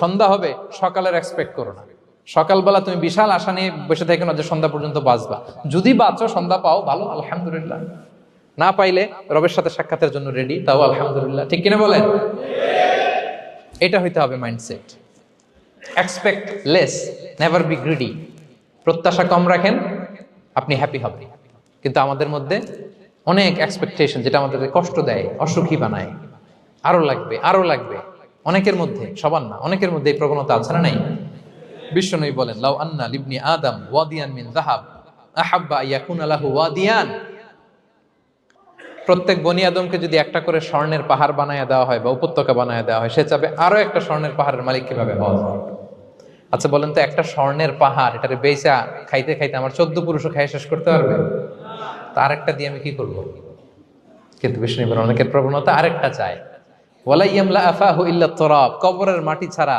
সন্ধ্যা হবে সকালের এক্সপেক্ট করো না। সকালবেলা তুমি বিশাল আশা নিয়ে বসে থেকে না যে সন্ধ্যা পর্যন্ত বাঁচবা। যদি বাঁচো, সন্ধ্যা পাও, ভালো, আলহামদুলিল্লাহ। না পাইলে রবের সাথে সাক্ষাতের জন্য রেডি, তাও আলহামদুলিল্লাহ। ঠিক কিনা বলেন? এটা হইতে হবে mindset. Expect less, never be greedy. প্রত্যাশা কম রাখেন, আপনি হ্যাপি হবেন। কিন্তু আমাদের মধ্যে অনেক এক্সপেকটেশন, যেটা আমাদেরকে কষ্ট দেয়, অসুখী বানায়। আরো লাগবে, আরো লাগবে। অনেকের মধ্যে, সবার না, অনেকের মধ্যে এই প্রবণতা আছে না নাই? বিশ্বনবী বলেন, লাউ আন্না লিবনি আদম ওয়াদিয়ান মিন যাহাব আহাব্বা ইয়াকুনা লাহু ওয়াদিয়ান। প্রত্যেক বনি আদমকে যদি একটা করে স্বর্ণের পাহাড় বানায় দেওয়া হয় বা উপত্যকা বানায় দেওয়া হয়, সে চাবে আরো একটা স্বর্ণের পাহাড়ের মালিক কিভাবে হওয়া যায়। আচ্ছা বলেন তো, একটা স্বর্ণের পাহাড়, এটারে বেচা খাইতে খাইতে আমার 14 পুরুষও খাই শেষ করতে পারবে? তার একটা দিয়ে আমি কি করবো? কিন্তু বিষ্ণু অনেকের প্রবণতা আরেকটা চায়, ওয়ালা ইয়ামলা আফাহু ইল্লা তুরাব, কবরের মাটি ছাড়া